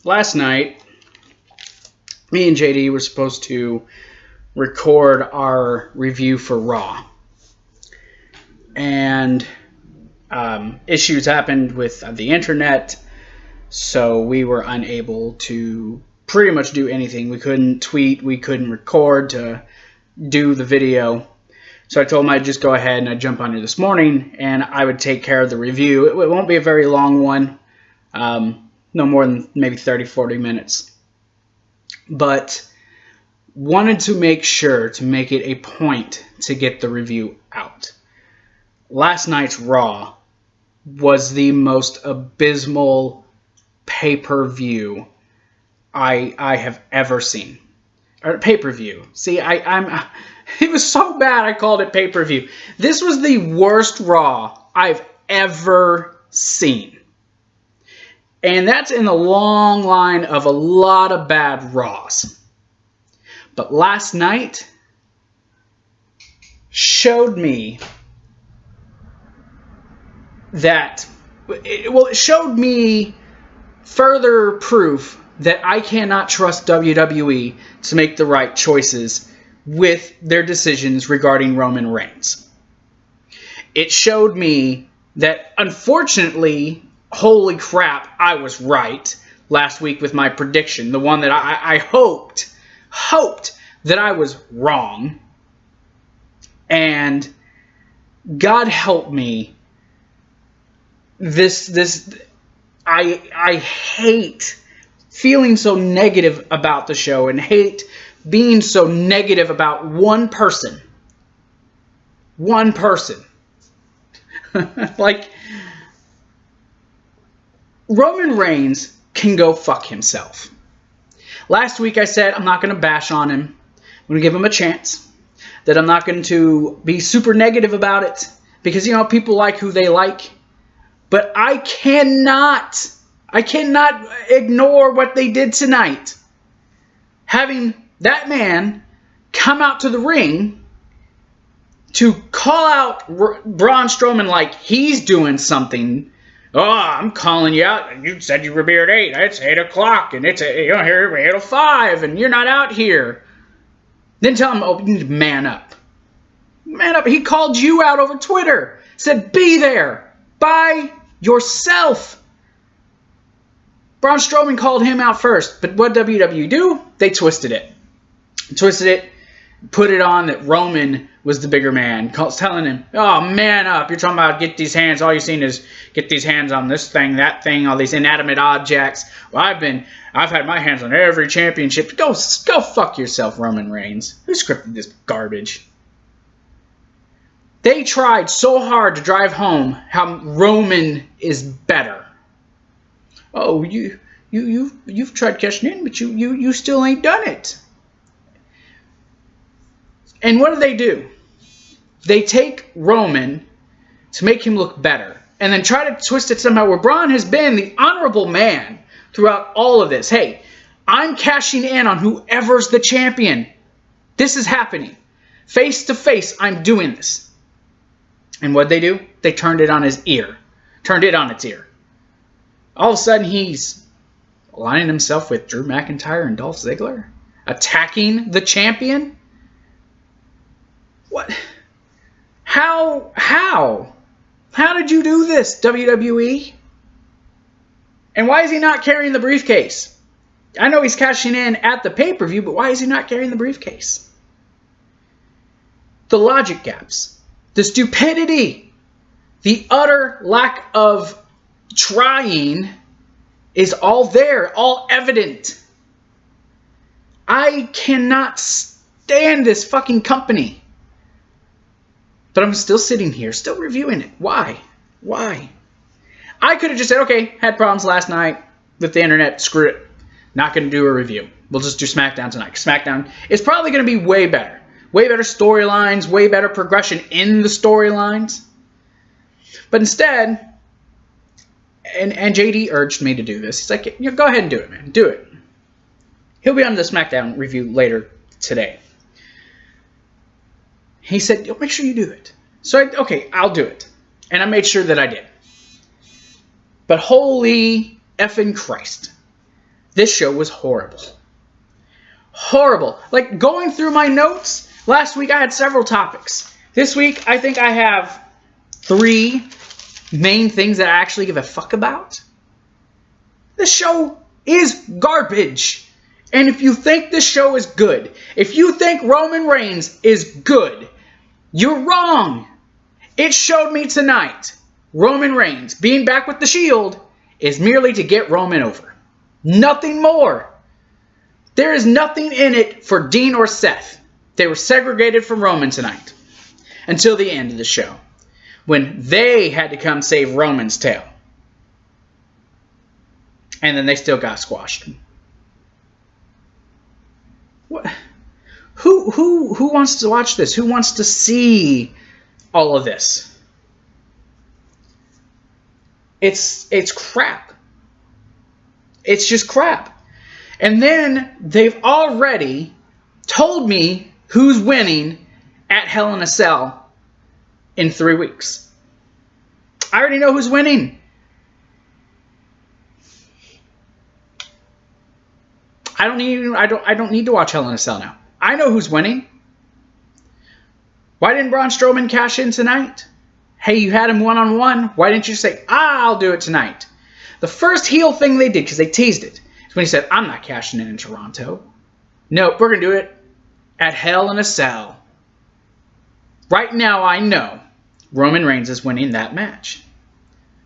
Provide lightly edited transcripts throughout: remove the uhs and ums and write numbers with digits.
Last night, me and JD were supposed to record our review for Raw. And issues happened with the internet, so we were unable to pretty much do anything. We couldn't tweet, we couldn't record to do the video. So I told him I'd just go ahead and I'd jump on here this morning and I would take care of the review. It won't be a very long one. No more than maybe 30-40 minutes. But wanted to make sure to make it a point to get the review out. Last night's Raw was the most abysmal pay-per-view I have ever seen. Or pay-per-view. See, it was so bad I called it pay-per-view. This was the worst Raw I've ever seen. And that's in the long line of a lot of bad Raws. But last night showed me that, it showed me further proof that I cannot trust WWE to make the right choices with their decisions regarding Roman Reigns. It showed me that, unfortunately, holy crap, I was right last week with my prediction. The one that I hoped that I was wrong. And God help me. I hate feeling so negative about the show and hate being so negative about one person. One person. Like, Roman Reigns can go fuck himself. Last week I said I'm not going to bash on him. I'm going to give him a chance. That I'm not going to be super negative about it. Because, you know, people like who they like. But I cannot ignore what they did tonight. Having that man come out to the ring to call out Braun Strowman like he's doing something. Oh, I'm calling you out. You said you were here at 8. It's 8 o'clock, and it's you're here at 8:05, and you're not out here. Then tell him, oh, you need to man up. Man up. He called you out over Twitter. Said, be there. By yourself. Braun Strowman called him out first. But what WWE do? They twisted it. Put it on that Roman was the bigger man. Telling him, oh, man up. You're talking about get these hands. All you've seen is get these hands on this thing, that thing, all these inanimate objects. Well, I've had my hands on every championship. Go fuck yourself, Roman Reigns. Who scripted this garbage? They tried so hard to drive home how Roman is better. Oh, you've tried cashing in, but you still ain't done it. And what do? They take Roman to make him look better. And then try to twist it somehow where Braun has been the honorable man throughout all of this. Hey, I'm cashing in on whoever's the champion. This is happening. Face to face, I'm doing this. And what'd they do? They turned it on his ear. Turned it on its ear. All of a sudden, he's aligning himself with Drew McIntyre and Dolph Ziggler. Attacking the champion? What? How? How did you do this, WWE? And why is he not carrying the briefcase? I know he's cashing in at the pay-per-view, but why is he not carrying the briefcase? The logic gaps. The stupidity. The utter lack of trying is all there, all evident. I cannot stand this fucking company. But I'm still sitting here, still reviewing it. Why? Why? I could have just said, okay, had problems last night with the internet, screw it. Not going to do a review. We'll just do SmackDown tonight. SmackDown is probably going to be way better. Way better storylines, way better progression in the storylines. But instead, and JD urged me to do this. He's like, go ahead and do it, man. Do it. He'll be on the SmackDown review later today. He said, make sure you do it. So, okay, I'll do it. And I made sure that I did. But holy effing Christ. This show was horrible. Horrible. Like, going through my notes, last week I had several topics. This week, I think I have 3 main things that I actually give a fuck about. This show is garbage. And if you think this show is good, if you think Roman Reigns is good, you're wrong. It showed me tonight, Roman Reigns being back with the Shield is merely to get Roman over. Nothing more. There is nothing in it for Dean or Seth. They were segregated from Roman tonight. Until the end of the show. When they had to come save Roman's tail. And then they still got squashed. What? Who wants to watch this? Who wants to see all of this? It's crap. It's just crap. And then they've already told me who's winning at Hell in a Cell in 3 weeks. I already know who's winning. I don't need to watch Hell in a Cell now. I know who's winning. Why didn't Braun Strowman cash in tonight? Hey, you had him one-on-one. Why didn't you say, I'll do it tonight? The first heel thing they did, because they teased it, is when he said, I'm not cashing in Toronto. Nope, we're going to do it at Hell in a Cell. Right now, I know Roman Reigns is winning that match.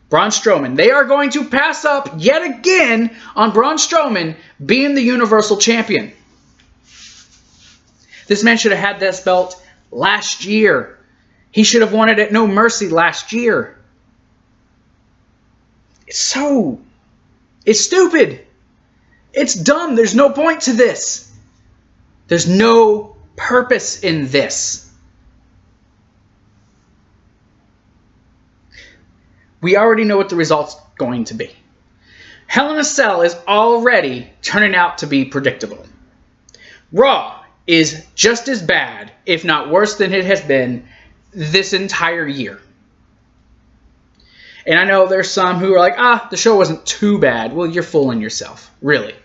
Braun Strowman, they are going to pass up yet again on Braun Strowman being the Universal Champion. This man should have had this belt last year. He should have won it at No Mercy last year. It's stupid. It's dumb. There's no point to this. There's no purpose in this. We already know what the result's going to be. Hell in a Cell is already turning out to be predictable. Raw is just as bad, if not worse than it has been this entire year. And I know there's some who are like, the show wasn't too bad. Well, you're fooling yourself. Really.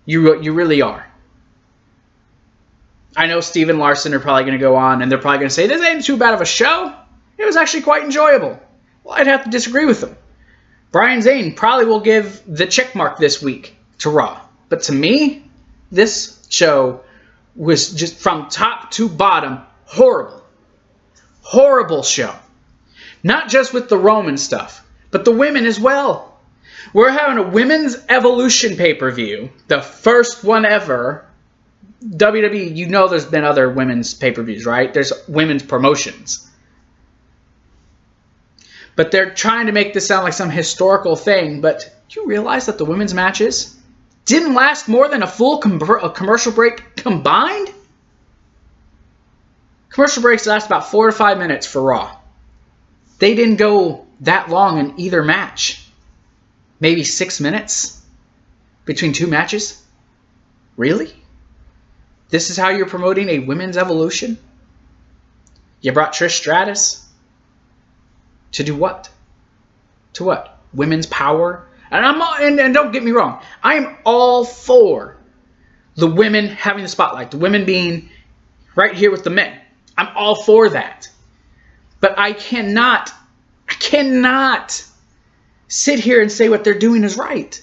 You really are. I know Steve and Larson are probably going to go on and they're probably going to say, this ain't too bad of a show. It was actually quite enjoyable. Well, I'd have to disagree with them. Brian Zane probably will give the check mark this week to Raw. But to me, this show was just from top to bottom horrible. Horrible show. Not just with the Roman stuff, but the women as well. We're having a women's Evolution pay-per-view, the first one ever. WWE, you know there's been other women's pay-per-views, right? There's women's promotions. But they're trying to make this sound like some historical thing, but do you realize that the women's matches didn't last more than a full commercial break combined? Commercial breaks last about 4 to 5 minutes for Raw. They didn't go that long in either match. Maybe 6 minutes between 2 matches? Really? This is how you're promoting a women's Evolution? You brought Trish Stratus? To do what? To what? Women's power? And don't get me wrong. I am all for the women having the spotlight. The women being right here with the men. I'm all for that. But I cannot sit here and say what they're doing is right.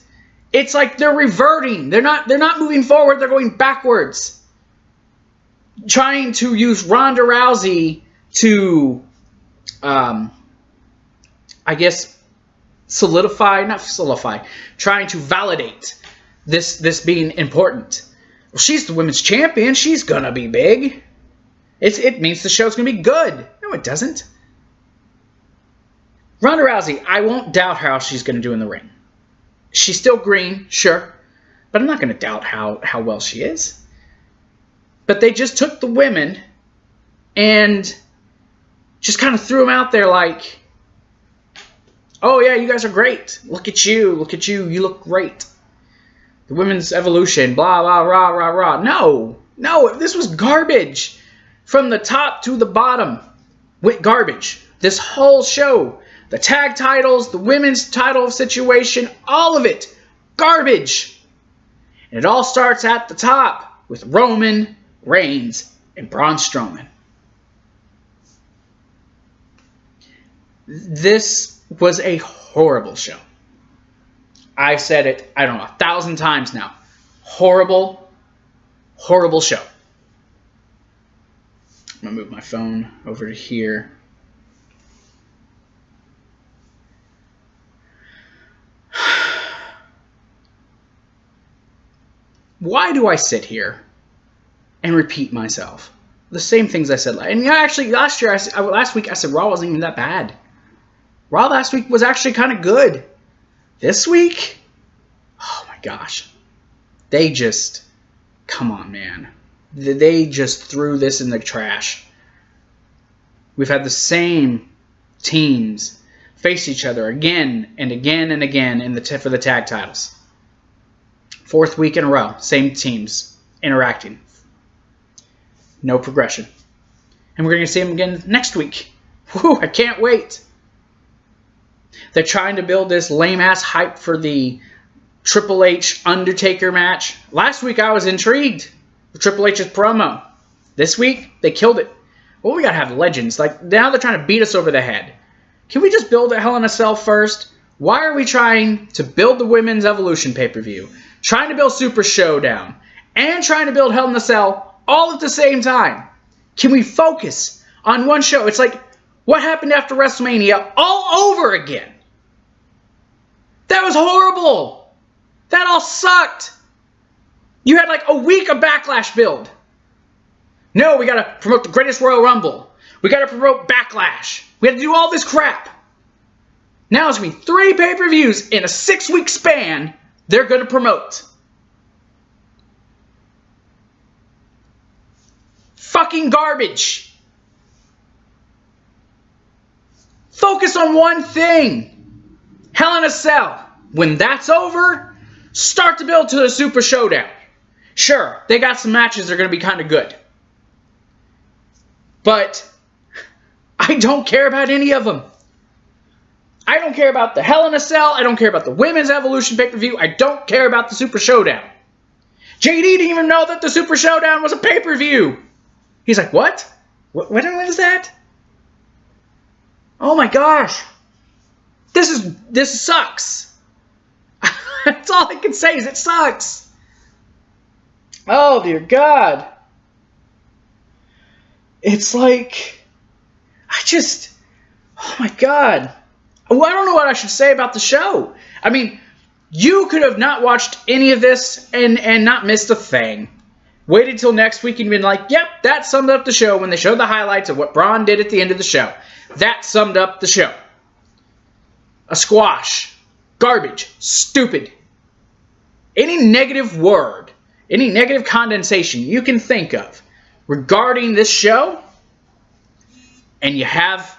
It's like they're reverting. They're not moving forward. They're going backwards. Trying to use Ronda Rousey to, I guess, trying to validate this being important. Well, she's the women's champion. She's going to be big. It means the show's going to be good. No, it doesn't. Ronda Rousey, I won't doubt how she's going to do in the ring. She's still green, sure. But I'm not going to doubt how well she is. But they just took the women and just kind of threw them out there like, oh yeah, you guys are great. Look at you. Look at you. You look great. The women's Evolution, blah, blah, rah, rah, rah. No. This was garbage. From the top to the bottom went garbage. This whole show, the tag titles, the women's title situation, all of it, garbage. And it all starts at the top with Roman Reigns and Braun Strowman. This was a horrible show. I've said it, I don't know, 1,000 times now. Horrible, horrible show. I'm going to move my phone over to here. Why do I sit here and repeat myself? The same things I said. And actually, last week I said Raw wasn't even that bad. Raw last week was actually kind of good. This week, oh my gosh. They just, come on, man. They just threw this in the trash. We've had the same teams face each other again and again and again for the tag titles. 4th week in a row, same teams interacting. No progression. And we're going to see them again next week. Whew, I can't wait. They're trying to build this lame-ass hype for the Triple H Undertaker match. Last week I was intrigued with Triple H's promo. This week, they killed it. Well, we got to have legends. Like, now they're trying to beat us over the head. Can we just build a Hell in a Cell first? Why are we trying to build the Women's Evolution pay-per-view? Trying to build Super Showdown, and trying to build Hell in a Cell all at the same time. Can we focus on one show? It's like, what happened after WrestleMania all over again? That was horrible. That all sucked. You had like a week of Backlash build. No, we got to promote the Greatest Royal Rumble. We got to promote Backlash. We had to do all this crap. Now it's going to be 3 pay-per-views in a 6-week span they're going to promote. Fucking garbage. Focus on one thing. Hell in a Cell. When that's over, start to build to the Super Showdown. Sure, they got some matches that are going to be kind of good. But I don't care about any of them. I don't care about the Hell in a Cell. I don't care about the Women's Evolution pay-per-view. I don't care about the Super Showdown. JD didn't even know that the Super Showdown was a pay-per-view. He's like, what? When is that? Oh my gosh. This sucks. That's all I can say is it sucks. Oh dear God. It's like, oh my God. Well, I don't know what I should say about the show. I mean, you could have not watched any of this and not missed a thing. Waited till next week and been like, yep, that summed up the show when they showed the highlights of what Braun did at the end of the show. That summed up the show. A squash. Garbage. Stupid. Any negative word, any negative condensation you can think of regarding this show, and you have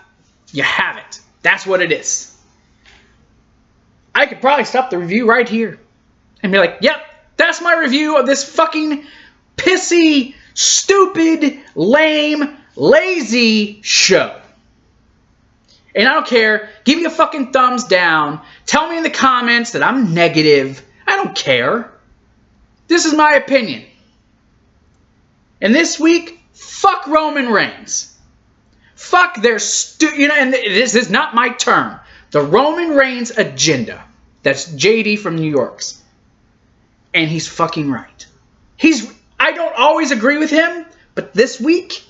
it. That's what it is. I could probably stop the review right here and be like, yep, that's my review of this fucking pissy, stupid, lame, lazy show. And I don't care. Give me a fucking thumbs down. Tell me in the comments that I'm negative. I don't care. This is my opinion. And this week, fuck Roman Reigns. Fuck their and this is not my term. The Roman Reigns agenda. That's JD from New York's. And he's fucking right. I don't always agree with him, but this week,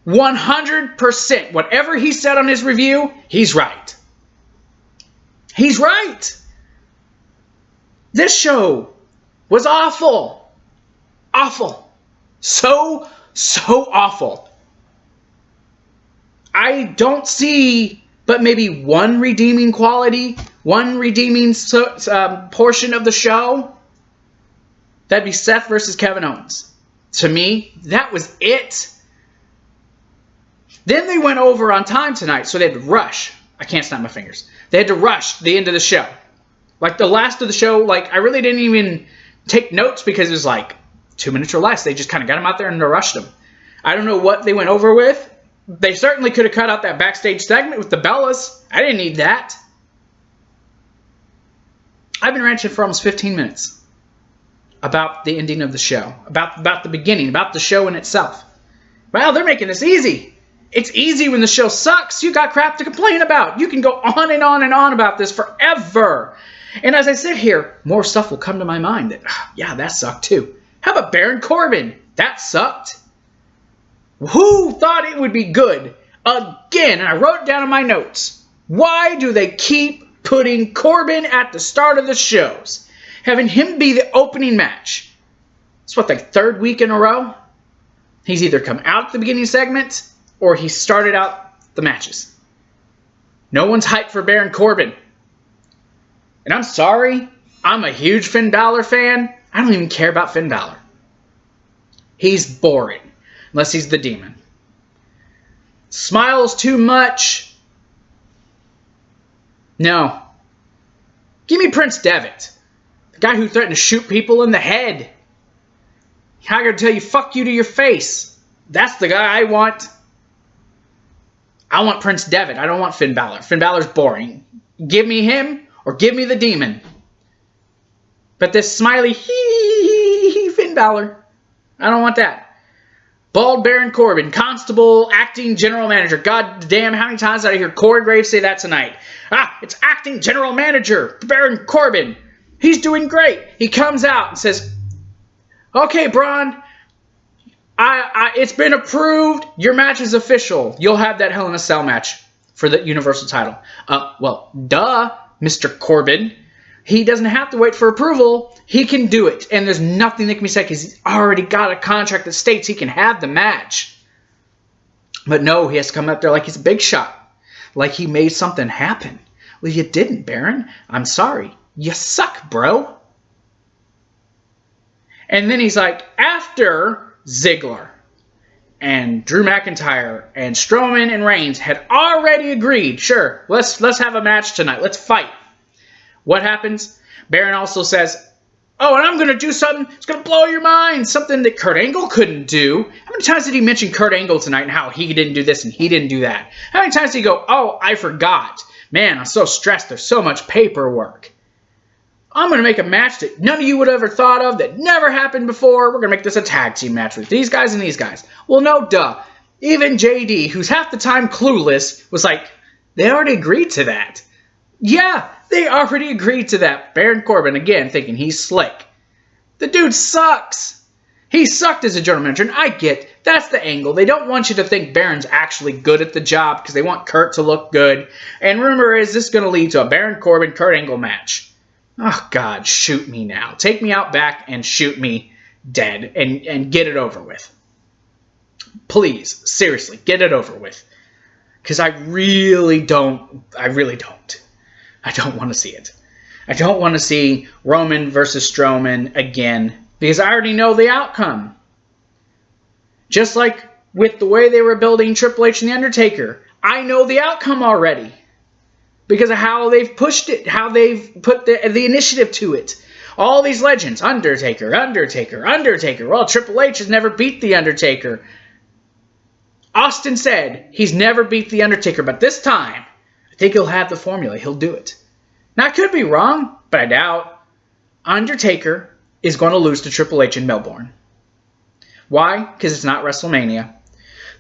100%, whatever he said on his review, he's right. He's right. This show was awful. Awful. So awful. I don't see but maybe one redeeming quality, one redeeming portion of the show. That'd be Seth versus Kevin Owens. To me, that was it. Then they went over on time tonight, so they had to rush. I can't snap my fingers. They had to rush the end of the show. Like the last of the show, like I really didn't even take notes because it was like 2 minutes or less. They just kind of got them out there and rushed them. I don't know what they went over with. They certainly could have cut out that backstage segment with the Bellas. I didn't need that. I've been ranting for almost 15 minutes about the ending of the show, about the beginning, about the show in itself. Well, they're making this easy. It's easy when the show sucks. You got crap to complain about. You can go on and on and on about this forever. And as I sit here, more stuff will come to my mind that, yeah, that sucked too. How about Baron Corbin? That sucked. Who thought it would be good? Again, and I wrote it down in my notes. Why do they keep putting Corbin at the start of the shows? Having him be the opening match. It's what, like third week in a row? He's either come out at the beginning segment or he started out the matches. No one's hyped for Baron Corbin. And I'm sorry, I'm a huge Finn Balor fan. I don't even care about Finn Balor. He's boring, unless he's the demon. Smiles too much. No. Give me Prince Devitt. The guy who threatened to shoot people in the head. I gotta tell you, fuck you to your face. That's the guy I want. I want Prince Devitt. I don't want Finn Balor. Finn Balor's boring. Give me him or give me the demon. But this smiley Finn Balor, I don't want that. Bald Baron Corbin, Constable, Acting General Manager. God damn, how many times did I hear Corey Graves say that tonight? It's Acting General Manager, Baron Corbin. He's doing great. He comes out and says, okay, Braun, it's been approved. Your match is official. You'll have that Hell in a Cell match for the Universal title. Well, duh, Mr. Corbin. He doesn't have to wait for approval. He can do it. And there's nothing that can be said because he's already got a contract that states he can have the match. But no, he has to come up there like he's a big shot. Like he made something happen. Well, you didn't, Baron. I'm sorry. You suck, bro. And then he's like, after Ziggler and Drew McIntyre and Strowman and Reigns had already agreed, sure, let's have a match tonight. Let's fight. What happens? Baron also says, oh, and I'm going to do something that's going to blow your mind. Something that Kurt Angle couldn't do. How many times did he mention Kurt Angle tonight and how he didn't do this and he didn't do that? How many times did he go, oh, I forgot. Man, I'm so stressed. There's so much paperwork. I'm going to make a match that none of you would have ever thought of, that never happened before. We're going to make this a tag team match with these guys and these guys. Well, no, duh. Even JD, who's half the time clueless, was like, they already agreed to that. Yeah, they already agreed to that. Baron Corbin, again, thinking he's slick. The dude sucks. He sucked as a general manager, and I get that's the angle. They don't want you to think Baron's actually good at the job because they want Kurt to look good. And rumor is this is going to lead to a Baron Corbin-Kurt Angle match. Oh, God, shoot me now. Take me out back and shoot me dead and get it over with. Please, seriously, get it over with. Because I really don't. I don't want to see it. I don't want to see Roman versus Strowman again because I already know the outcome. Just like with the way they were building Triple H and The Undertaker, I know the outcome already because of how they've pushed it, how they've put the initiative to it. All these legends, Undertaker. Well, Triple H has never beat The Undertaker. Austin said he's never beat The Undertaker, but this time, I think he'll have the formula. He'll do it. Now, I could be wrong, but I doubt. Undertaker is going to lose to Triple H in Melbourne. Why? Because it's not WrestleMania.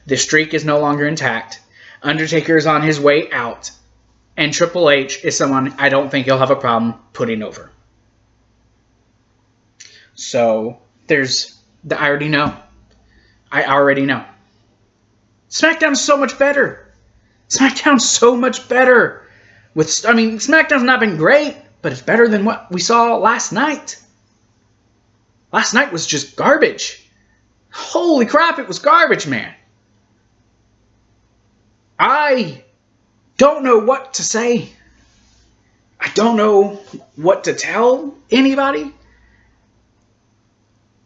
The streak is no longer intact. Undertaker is on his way out. And Triple H is someone I don't think he'll have a problem putting over. So, I already know. SmackDown's so much better. SmackDown's not been great, but it's better than what we saw last night. Last night was just garbage. Holy crap, it was garbage, man. I don't know what to say. I don't know what to tell anybody.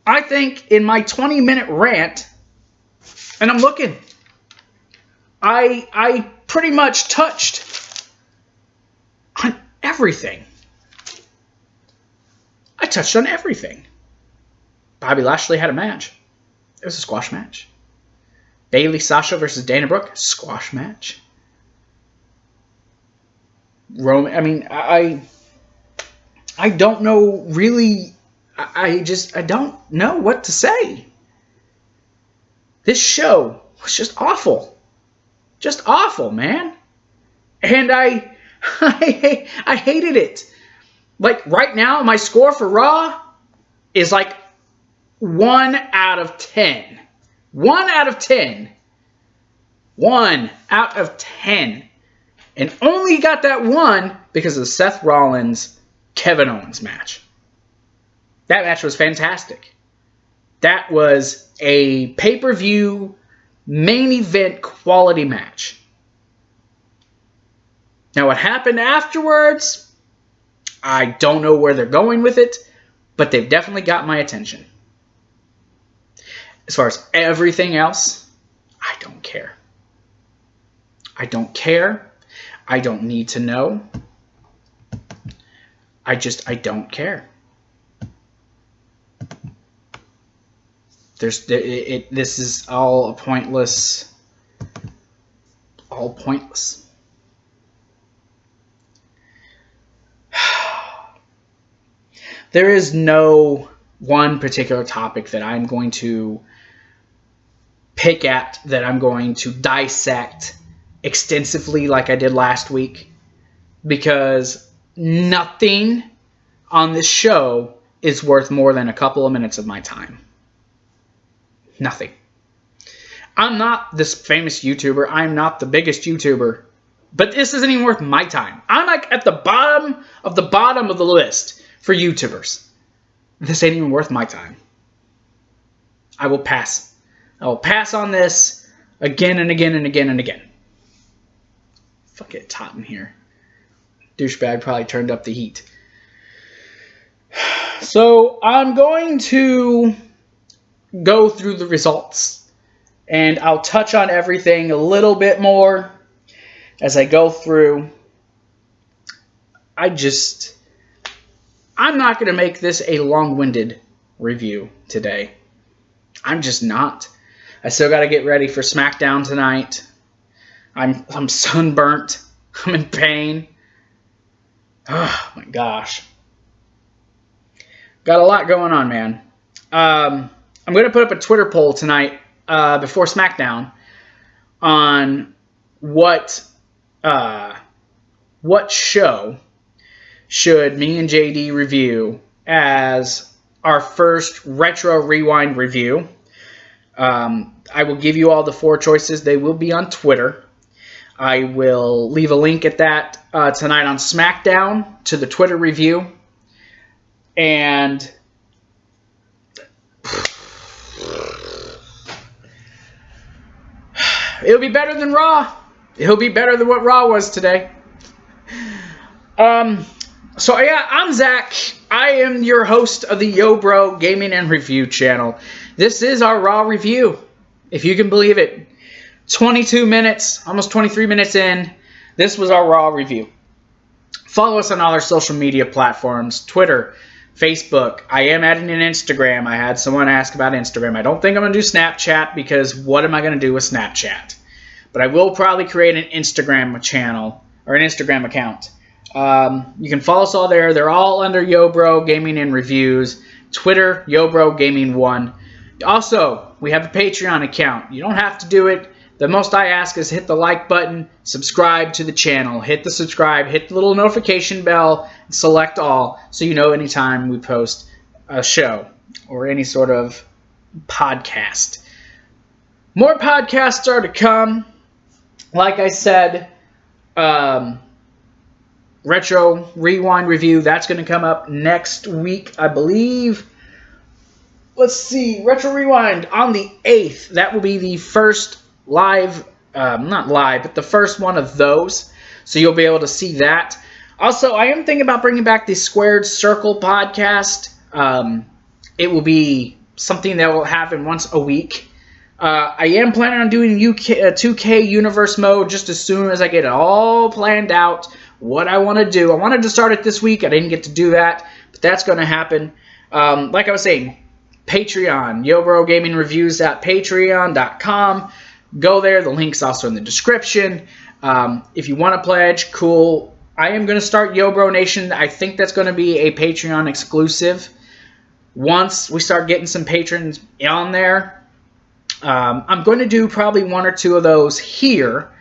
I think in my 20-minute rant, and I'm looking, I pretty much touched on everything. I touched on everything. Bobby Lashley had a match. It was a squash match. Bailey Sasha versus Dana Brooke, squash match. Roman, I mean, I don't know really. I don't know what to say. This show was just awful. Just awful, man. And I hated it. Like, right now, my score for Raw is like 1 out of 10. 1 out of 10. 1 out of 10. And only got that 1 because of the Seth Rollins Kevin Owens match. That match was fantastic. That was a pay-per-view main event quality match. Now, what happened afterwards, I don't know where they're going with it, but they've definitely got my attention. As far as everything else, I don't care. I don't care. I don't need to know. I don't care. This is all pointless. All pointless. There is no one particular topic that I'm going to pick at, that I'm going to dissect extensively like I did last week, because nothing on this show is worth more than a couple of minutes of my time. Nothing. I'm not this famous YouTuber. I'm not the biggest YouTuber. But this isn't even worth my time. I'm like at the bottom of the list for YouTubers. This ain't even worth my time. I will pass. I will pass on this again and again and again and again. Fuck it, it's hot in here. Douchebag probably turned up the heat. So I'm going to go through the results, and I'll touch on everything a little bit more as I go through. I'm not going to make this a long-winded review today. I'm just not. I still got to get ready for SmackDown tonight. I'm sunburnt. I'm in pain. Oh my gosh. Got a lot going on, man. I'm going to put up a Twitter poll tonight before SmackDown on what show should me and JD review as our first Retro Rewind review. I will give you all the 4 choices. They will be on Twitter. I will leave a link at that tonight on SmackDown to the Twitter review. And it'll be better than Raw. It'll be better than what Raw was today. So yeah, I'm Zach. I am your host of the Yo Bro Gaming and Review channel. This is our Raw review, if you can believe it. 22 minutes, almost 23 minutes in, this was our Raw review. Follow us on all our social media platforms, Twitter, Facebook. I am adding an Instagram. I had someone ask about Instagram. I don't think I'm going to do Snapchat, because what am I going to do with Snapchat? But I will probably create an Instagram channel, or an Instagram account. You can follow us all there. They're all under Yo Bro Gaming and Reviews. Twitter, Yo Bro Gaming 1. Also, we have a Patreon account. You don't have to do it. The most I ask is hit the like button, subscribe to the channel, hit the subscribe, hit the little notification bell, and select all, so you know anytime we post a show or any sort of podcast. More podcasts are to come. Like I said, Retro Rewind review, that's going to come up next week, I believe. Let's see, Retro Rewind on the 8th. That will be the first live, not live, but the first one of those. So you'll be able to see that. Also, I am thinking about bringing back the Squared Circle podcast. It will be something that will happen once a week. I am planning on doing 2K Universe mode just as soon as I get it all planned out, what I want to do. I wanted to start it this week. I didn't get to do that, but that's going to happen. Like I was saying, Patreon, YoBro Gaming Reviews at patreon.com. go there. The link's also in the description. If you want to pledge, cool. I am going to start Yo Bro Nation. I think that's going to be a Patreon exclusive. Once we start getting some patrons on there, I'm going to do probably 1 or 2 of those here.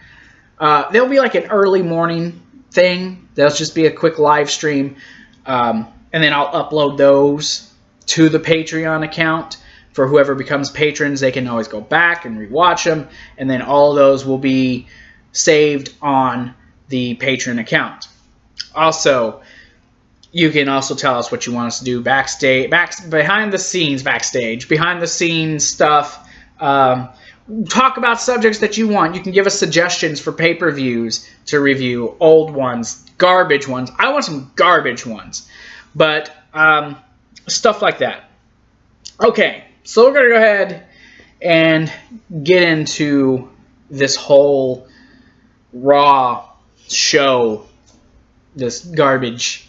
There'll be like an early morning thing. There'll just be a quick live stream. And then I'll upload those to the Patreon account. For whoever becomes patrons, they can always go back and rewatch them. And then all of those will be saved on the Patreon account. Also, you can also tell us what you want us to do backstage, behind the scenes stuff. Talk about subjects that you want. You can give us suggestions for pay-per-views to review, old ones, garbage ones. I want some garbage ones. But stuff like that. Okay. So we're going to go ahead and get into this whole Raw show, this garbage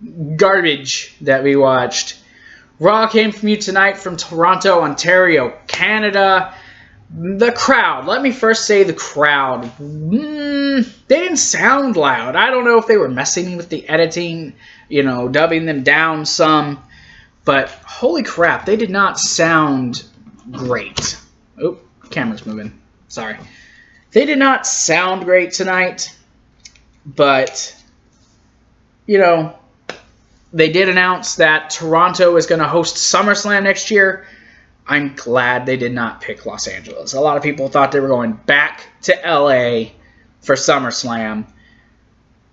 that we watched. Raw came from you tonight from Toronto, Ontario, Canada. The crowd. Let me first say the crowd. They didn't sound loud. I don't know if they were messing with the editing, dubbing them down some. But holy crap, they did not sound great. Oh, camera's moving. Sorry. They did not sound great tonight. But, they did announce that Toronto is going to host SummerSlam next year. I'm glad they did not pick Los Angeles. A lot of people thought they were going back to LA for SummerSlam.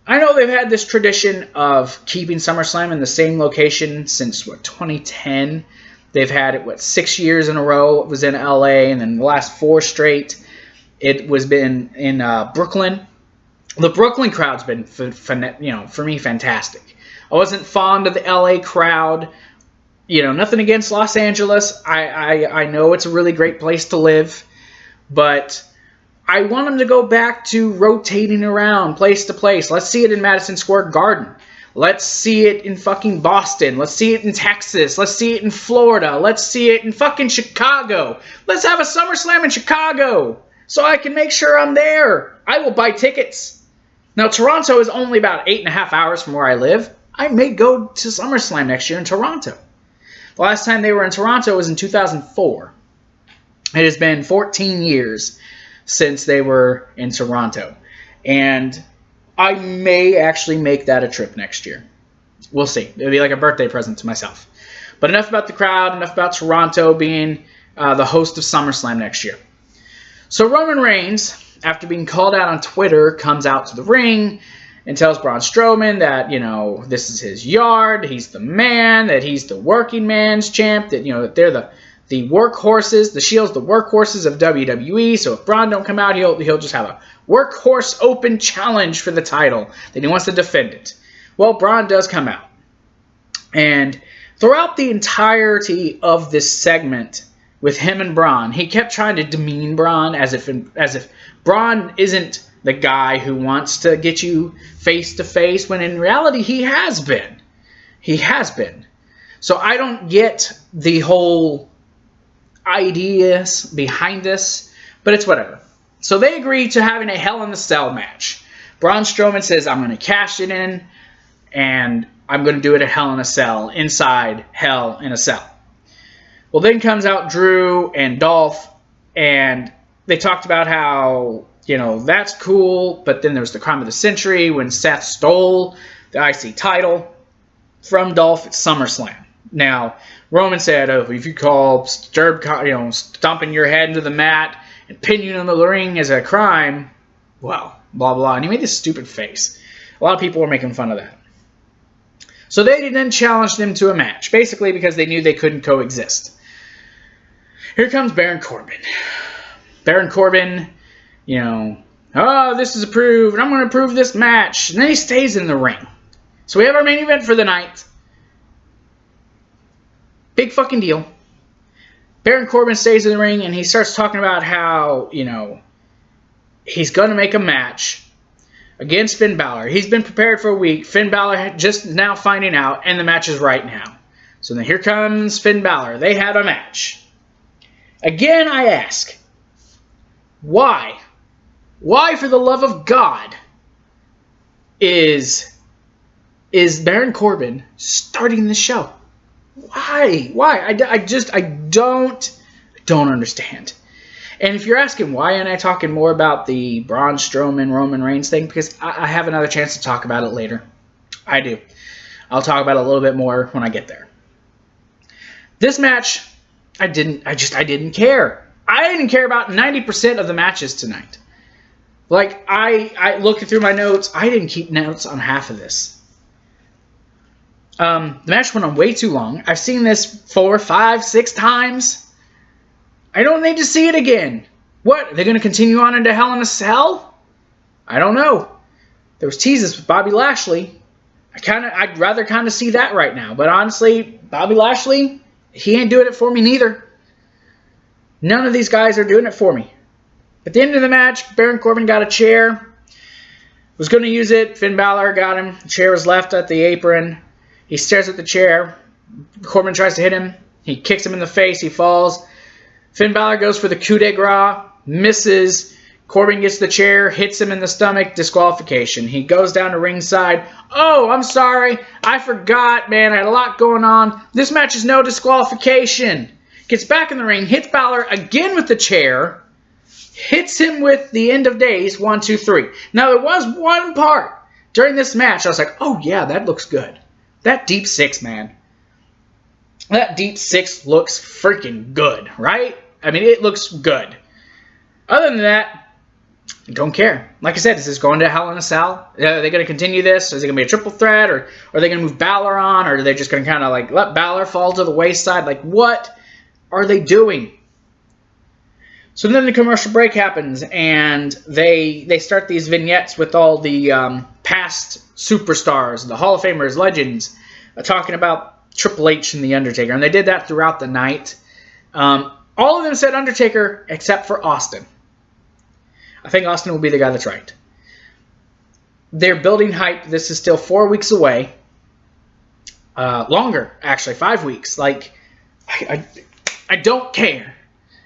I know they've had this tradition of keeping SummerSlam in the same location since, 2010? They've had it, 6 years in a row. It was in LA, and then the last 4 straight, it was been in Brooklyn. The Brooklyn crowd's been, for me, fantastic. I wasn't fond of the LA crowd. Nothing against Los Angeles. I know it's a really great place to live, but I want them to go back to rotating around place to place. Let's see it in Madison Square Garden. Let's see it in fucking Boston. Let's see it in Texas. Let's see it in Florida. Let's see it in fucking Chicago. Let's have a SummerSlam in Chicago so I can make sure I'm there. I will buy tickets. Now, Toronto is only about 8.5 hours from where I live. I may go to SummerSlam next year in Toronto. The last time they were in Toronto was in 2004. It has been 14 years since they were in Toronto. And I may actually make that a trip next year. We'll see. It'll be like a birthday present to myself. But enough about the crowd, enough about Toronto being the host of SummerSlam next year. So Roman Reigns, after being called out on Twitter, comes out to the ring and tells Braun Strowman that, this is his yard, he's the man, that he's the working man's champ, that, that they're the workhorses, the Shield's the workhorses of WWE, so if Braun don't come out, he'll just have a workhorse open challenge for the title, then he wants to defend it. Well, Braun does come out. And throughout the entirety of this segment with him and Braun, he kept trying to demean Braun as if Braun isn't the guy who wants to get you face to face, when in reality he has been. He has been. So I don't get the whole ideas behind this, but it's whatever. So they agree to having a Hell in a Cell match. Braun Strowman says, I'm going to cash it in, and I'm going to do it at Hell in a Cell, inside Hell in a Cell. Well, then comes out Drew and Dolph, and they talked about how, that's cool, but then there was the Crime of the Century when Seth stole the IC title from Dolph at SummerSlam. Now, Roman said, if you call stomping your head into the mat and pinning you in the ring as a crime, well, blah, blah. And he made this stupid face. A lot of people were making fun of that. So they then challenged him to a match, basically because they knew they couldn't coexist. Here comes Baron Corbin. Baron Corbin, this is approved, and I'm going to approve this match. And then he stays in the ring. So we have our main event for the night. Big fucking deal. Baron Corbin stays in the ring, and he starts talking about how, he's going to make a match against Finn Balor. He's been prepared for a week. Finn Balor just now finding out, and the match is right now. So then here comes Finn Balor. They had a match. Again, I ask, Why? Why, for the love of God, is Baron Corbin starting the show? Why? Why? I don't understand. And if you're asking why am I talking more about the Braun Strowman Roman Reigns thing, because I have another chance to talk about it later. I do. I'll talk about it a little bit more when I get there. This match, I didn't care. I didn't care about 90% of the matches tonight. Like, I looking through my notes, I didn't keep notes on half of this. The match went on way too long. I've seen this 4, 5, 6 times. I don't need to see it again. What? Are they going to continue on into Hell in a Cell? I don't know. There was teases with Bobby Lashley. I'd rather kind of see that right now. But honestly, Bobby Lashley, he ain't doing it for me neither. None of these guys are doing it for me. At the end of the match, Baron Corbin got a chair. Was going to use it. Finn Balor got him. The chair was left at the apron. He stares at the chair. Corbin tries to hit him. He kicks him in the face. He falls. Finn Balor goes for the coup de grace. Misses. Corbin gets the chair. Hits him in the stomach. Disqualification. He goes down to ringside. Oh, I'm sorry. I forgot, man. I had a lot going on. This match is no disqualification. Gets back in the ring. Hits Balor again with the chair. Hits him with the end of days. 1, 2, 3. Now, there was one part during this match. I was like, oh, yeah, that looks good. That Deep Six, man. That Deep Six looks freaking good, right? I mean, it looks good. Other than that, I don't care. Like I said, is this going to Hell in a Cell? Are they going to continue this? Is it going to be a triple threat? Or are they going to move Balor on? Or are they just going to kind of like let Balor fall to the wayside? Like, what are they doing? So then the commercial break happens, and they start these vignettes with all the past superstars, the Hall of Famers, legends, talking about Triple H and The Undertaker. And they did that throughout the night. All of them said Undertaker except for Austin. I think Austin will be the guy that's right. They're building hype. This is still 4 weeks away. Longer, actually, 5 weeks. Like, I don't care.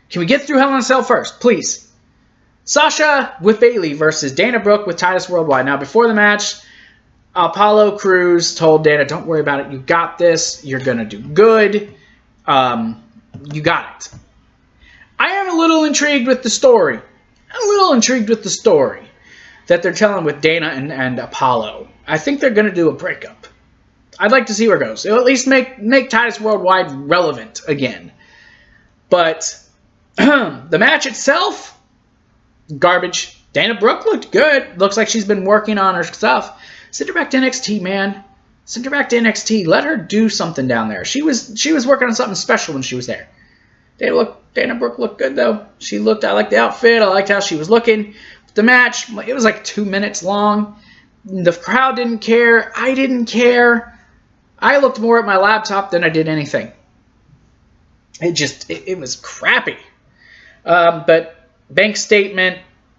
Can we get through Hell in a Cell first, please? Sasha with Bayley versus Dana Brooke with Titus Worldwide. Now, before the match, Apollo Crews told Dana, don't worry about it. You got this. You're going to do good. You got it. I am a little intrigued with the story. That they're telling with Dana and Apollo. I think they're going to do a breakup. I'd like to see where it goes. It'll at least make Titus Worldwide relevant again. But the match itself, garbage. Dana Brooke looked good. Looks like she's been working on her stuff. Send her back to NXT, man. Send her back to NXT. Let her do something down there. She was working on something special when she was there. Dana Brooke looked good, though. I liked the outfit. I liked how she was looking. The match, it was like 2 minutes long. The crowd didn't care. I didn't care. I looked more at my laptop than I did anything. It was crappy. But bank statement,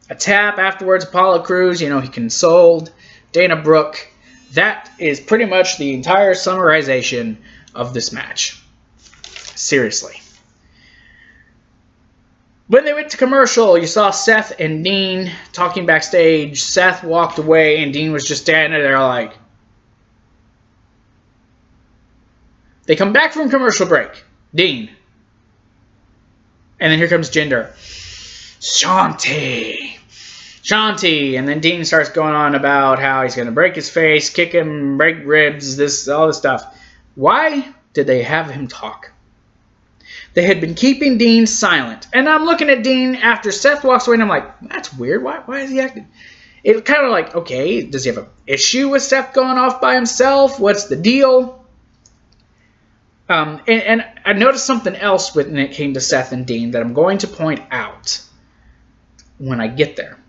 a tap afterwards, Apollo Crews, he consoled Dana Brooke. That is pretty much the entire summarization of this match. Seriously. When they went to commercial, you saw Seth and Dean talking backstage. Seth walked away, and Dean was just standing there like... They come back from commercial break. Dean. And then here comes Jinder. Shanti. And then Dean starts going on about how he's going to break his face, kick him, break ribs, all this stuff. Why did they have him talk? They had been keeping Dean silent. And I'm looking at Dean after Seth walks away, and I'm like, that's weird. Why is he acting? It kind of like, okay, does he have an issue with Seth going off by himself? What's the deal? And I noticed something else when it came to Seth and Dean that I'm going to point out when I get there.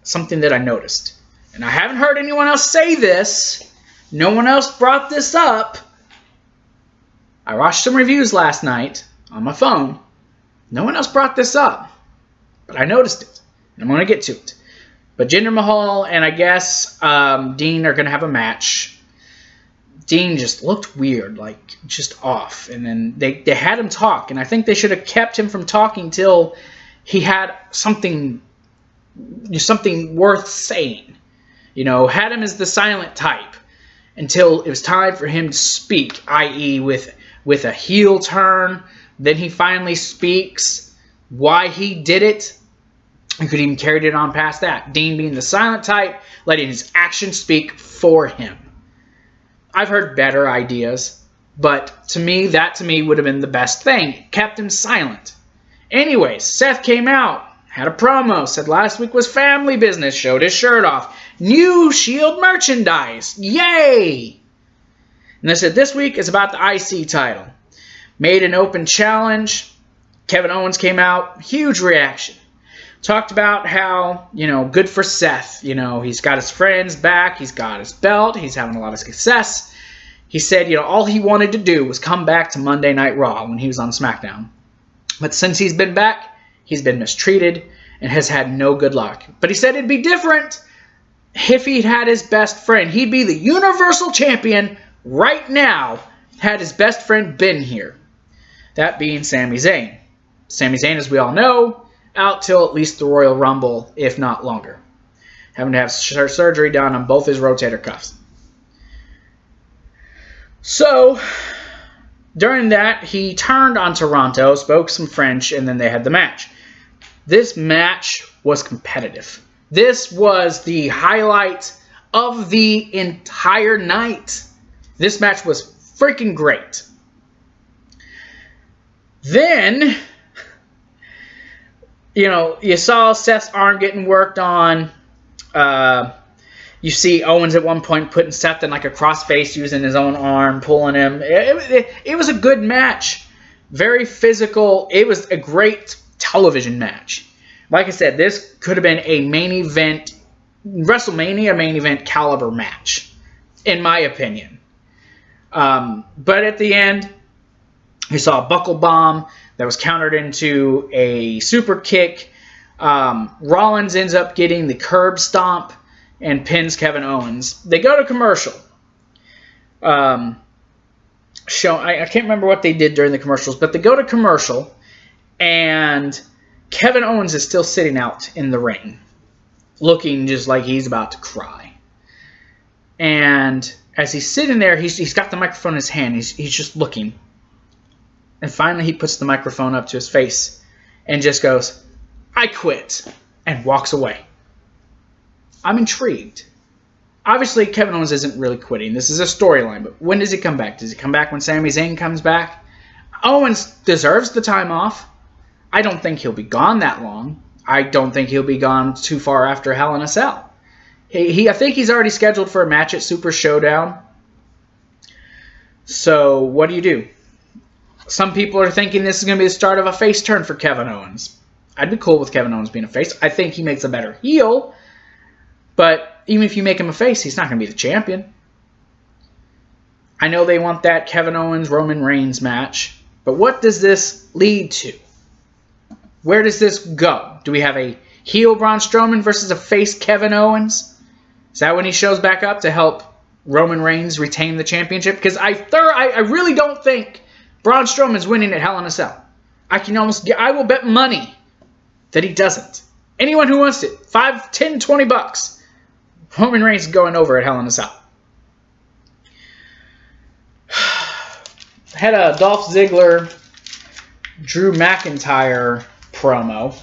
Something that I noticed. And I haven't heard anyone else say this. No one else brought this up. I watched some reviews last night on my phone. No one else brought this up. But I noticed it. And I'm going to get to it. But Jinder Mahal and I guess Dean are going to have a match. Dean just looked weird, like just off. And then they had him talk. And I think they should have kept him from talking till he had something worth saying. You know, had him as the silent type until it was time for him to speak, i.e. with a heel turn. Then he finally speaks why he did it. You could even carry it on past that. Dean being the silent type, letting his actions speak for him. I've heard better ideas, but to me, that would have been the best thing. It kept him silent. Anyways, Seth came out, had a promo, said last week was family business, showed his shirt off. New Shield merchandise. Yay! And they said this week is about the IC title. Made an open challenge. Kevin Owens came out. Huge reaction. Talked about how, you know, good for Seth. You know, he's got his friends back. He's got his belt. He's having a lot of success. He said, you know, all he wanted to do was come back to Monday Night Raw when he was on SmackDown. But since he's been back, he's been mistreated and has had no good luck. But he said it'd be different if he'd had his best friend. He'd be the Universal Champion right now had his best friend been here. That being Sami Zayn. Sami Zayn, as we all know, out till at least the Royal Rumble, if not longer. Having to have surgery done on both his rotator cuffs. So, during that, he turned on Toronto, spoke some French, and then they had the match. This match was competitive. This was the highlight of the entire night. This match was freaking great. Then, you know, you saw Seth's arm getting worked on. You see Owens at one point putting Seth in like a crossface using his own arm, pulling him. It was a good match. Very physical. It was a great television match. Like I said, this could have been a main event, WrestleMania main event caliber match, in my opinion. But at the end, you saw a buckle bomb that was countered into a super kick. Rollins ends up getting the curb stomp and pins Kevin Owens. They go to commercial. I can't remember what they did during the commercials, but they go to commercial, and Kevin Owens is still sitting out in the ring, looking just like he's about to cry. And as he's sitting there, he's got the microphone in his hand. He's just looking. And finally, he puts the microphone up to his face and just goes, "I quit," and walks away. I'm intrigued. Obviously, Kevin Owens isn't really quitting. This is a storyline, but when does he come back? Does he come back when Sami Zayn comes back? Owens deserves the time off. I don't think he'll be gone that long. I don't think he'll be gone too far after Hell in a Cell. I think he's already scheduled for a match at Super Showdown. So, what do? Some people are thinking this is going to be the start of a face turn for Kevin Owens. I'd be cool with Kevin Owens being a face. I think he makes a better heel. But even if you make him a face, he's not going to be the champion. I know they want that Kevin Owens-Roman Reigns match. But what does this lead to? Where does this go? Do we have a heel Braun Strowman versus a face Kevin Owens? Is that when he shows back up to help Roman Reigns retain the championship? Because I really don't think Braun Strowman's winning at Hell in a Cell. I will bet money that he doesn't. Anyone who wants it, $5, $10, $20. Roman Reigns is going over at Hell in a Cell. Had a Dolph Ziggler, Drew McIntyre promo.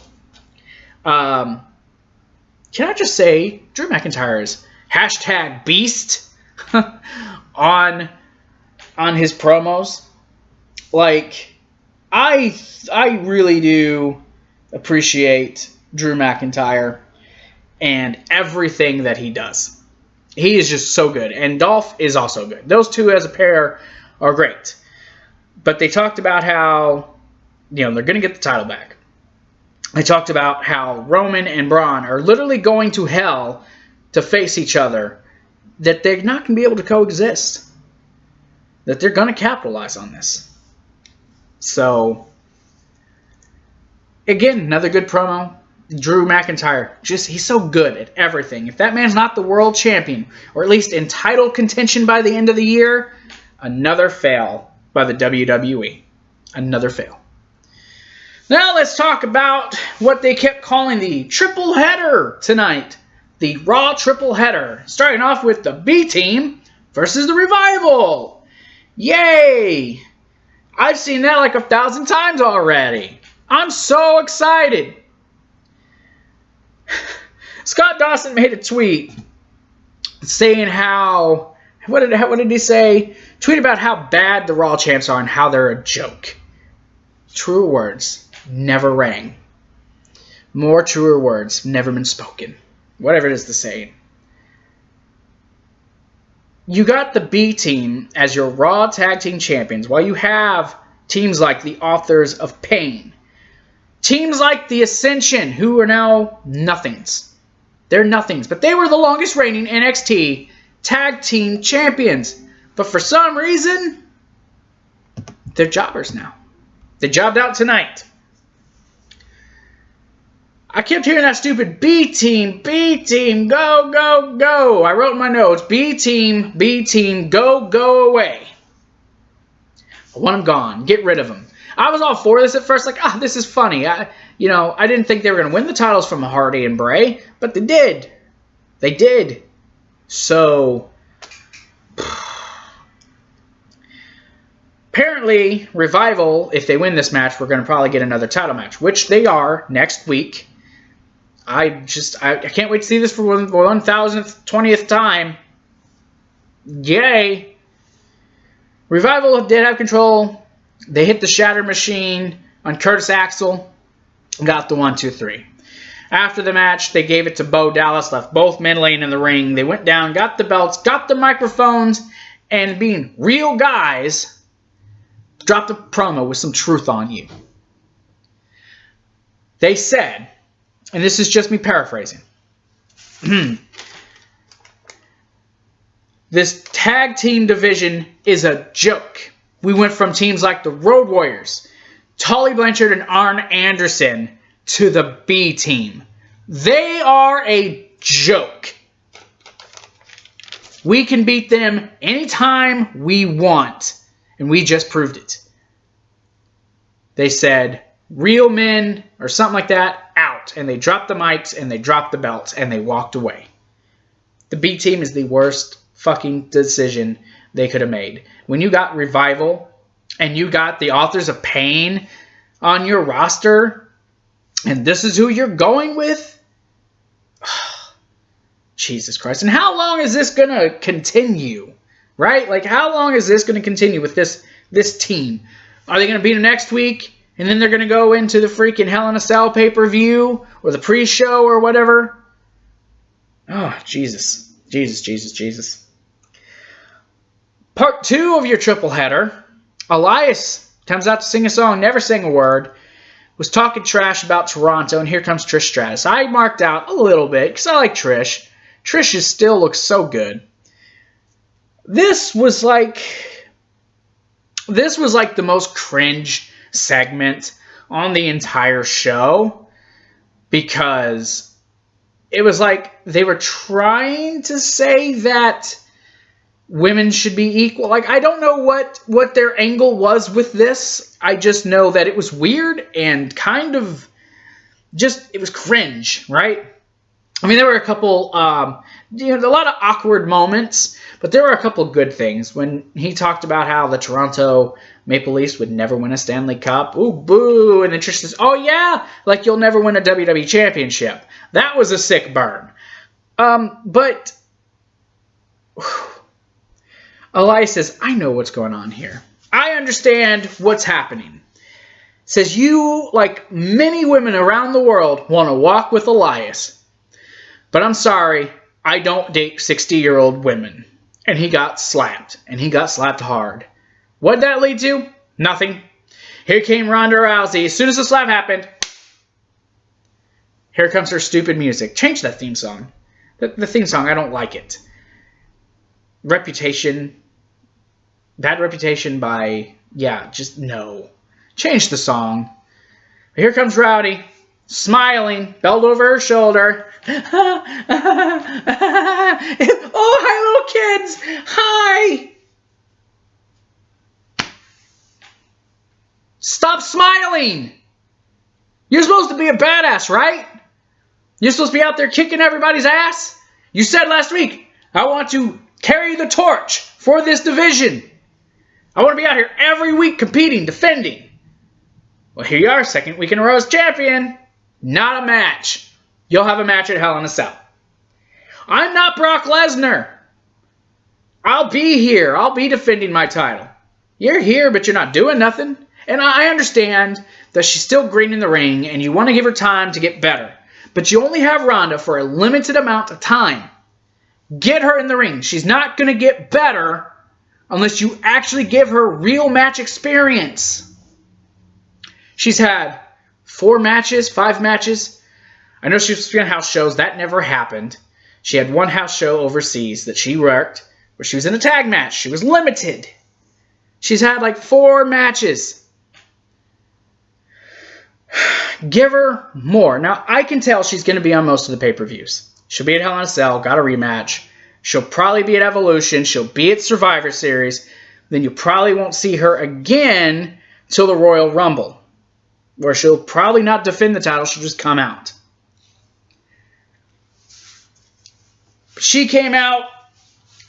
Can I just say, Drew McIntyre is #beast on his promos. Like, I really do appreciate Drew McIntyre and everything that he does. He is just so good. And Dolph is also good. Those two as a pair are great. But they talked about how, they're going to get the title back. They talked about how Roman and Braun are literally going to hell to face each other. That they're not going to be able to coexist. That they're going to capitalize on this. So, again, another good promo. Drew McIntyre, he's so good at everything. If that man's not the world champion, or at least in title contention by the end of the year, another fail by the WWE. Another fail. Now let's talk about what they kept calling the triple header tonight. The Raw triple header. Starting off with the B team versus the Revival. Yay! I've seen that like 1,000 times already. I'm so excited. Scott Dawson made a tweet saying how, what did he say? Tweet about how bad the Raw champs are and how they're a joke. Truer words never rang. More truer words never been spoken. Whatever it is the saying. You got the B team as your Raw Tag Team Champions, while you have teams like the Authors of Pain. Teams like the Ascension, who are now nothings. They're nothings, but they were the longest reigning NXT Tag Team Champions. But for some reason, they're jobbers now. They jobbed out tonight. I kept hearing that stupid B team, go, go, go. I wrote in my notes, B team, go, go away. I want them gone. Get rid of them. I was all for this at first, like, this is funny. I didn't think they were going to win the titles from Hardy and Bray, but they did. They did. So, apparently, Revival, if they win this match, we're going to probably get another title match, which they are next week. I can't wait to see this for 1,000th, 20th time. Yay. Revival did have control. They hit the Shatter Machine on Curtis Axel. Got the 1, 2, 3. After the match, they gave it to Bo Dallas, left both men laying in the ring. They went down, got the belts, got the microphones, and being real guys, dropped a promo with some truth on you. They said, and this is just me paraphrasing, this tag team division is a joke. We went from teams like the Road Warriors, Tully Blanchard and Arn Anderson, to the B team. They are a joke. We can beat them anytime we want, and we just proved it. They said, real men, or something like that, out. And they dropped the mics, and they dropped the belts, and they walked away. The B team is the worst fucking decision they could have made. When you got Revival, and you got the Authors of Pain on your roster, and this is who you're going with? Jesus Christ. And how long is this going to continue? Right? Like, how long is this going to continue with this team? Are they going to beat them next week? And then they're going to go into the freaking Hell in a Cell pay-per-view? Or the pre-show or whatever? Oh, Jesus. Jesus. Part 2 of your triple header. Elias comes out to sing a song, never sang a word. Was talking trash about Toronto, and here comes Trish Stratus. I marked out a little bit, because I like Trish. Trish still looks so good. This was like the most cringe segment on the entire show, because it was like they were trying to say that women should be equal. Like, I don't know what their angle was with this. I just know that it was weird and kind of just, it was cringe, right? I mean, there were a couple, a lot of awkward moments, but there were a couple good things. When he talked about how the Toronto Maple Leafs would never win a Stanley Cup. Ooh, boo. And then Trish says, oh yeah, like you'll never win a WWE Championship. That was a sick burn. But Elias says, I know what's going on here. I understand what's happening. Says, you, like many women around the world, want to walk with Elias. But I'm sorry, I don't date 60-year-old women. And he got slapped. And he got slapped hard. What'd that lead to? Nothing. Here came Ronda Rousey. As soon as the slap happened, here comes her stupid music. Change that theme song. The theme song, I don't like it. Reputation. Bad reputation by, just no. Change the song. Here comes Rowdy, smiling, belt over her shoulder. Oh, hi, little kids. Hi. Stop smiling. You're supposed to be a badass, right? You're supposed to be out there kicking everybody's ass. You said last week, I want to carry the torch for this division. I want to be out here every week competing, defending. Well, here you are, second week in a row as champion. Not a match. You'll have a match at Hell in a Cell. I'm not Brock Lesnar. I'll be here. I'll be defending my title. You're here, but you're not doing nothing. And I understand that she's still green in the ring and you want to give her time to get better. But you only have Ronda for a limited amount of time. Get her in the ring. She's not going to get better unless you actually give her real match experience. She's had 4 matches, 5 matches. I know she was doing house shows. That never happened. She had 1 house show overseas that she worked where she was in a tag match. She was limited. She's had like 4 matches. Give her more. Now, I can tell she's going to be on most of the pay-per-views. She'll be at Hell in a Cell, got a rematch. She'll probably be at Evolution. She'll be at Survivor Series. Then you probably won't see her again till the Royal Rumble, where she'll probably not defend the title. She'll just come out. She came out.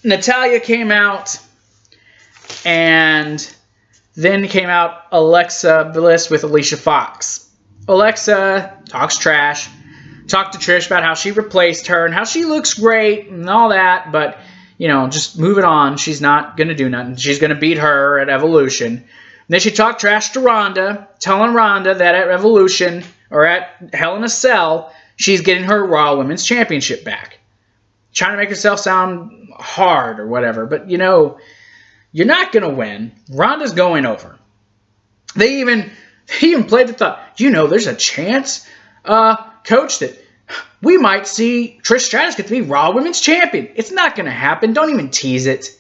Natalya came out. And then came out Alexa Bliss with Alicia Fox. Alexa talks trash. Talked to Trish about how she replaced her and how she looks great and all that. But, you know, just move it on. She's not going to do nothing. She's going to beat her at Evolution. And then she talked trash to Ronda, telling Ronda that at Evolution or at Hell in a Cell, she's getting her Raw Women's Championship back. Trying to make herself sound hard or whatever. But, you know, you're not going to win. Ronda's going over. They even played the thought, you know, there's a chance, Coach, that we might see Trish Stratus get to be Raw Women's Champion. It's not going to happen. Don't even tease it.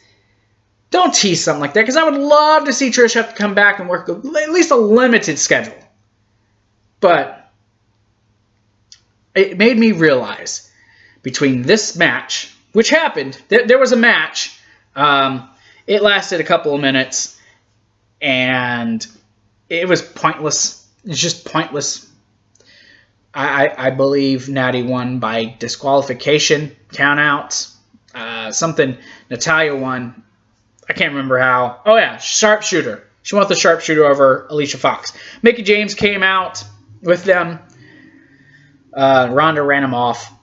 Don't tease something like that, because I would love to see Trish have to come back and work at least a limited schedule. But it made me realize between this match, which happened, there was a match. It lasted a couple of minutes, and it was pointless. It's just pointless. I believe Natty won by disqualification, countouts, something. Natalya won. I can't remember how. Oh, yeah, sharpshooter. She won the sharpshooter over Alicia Fox. Mickie James came out with them. Ronda ran him off.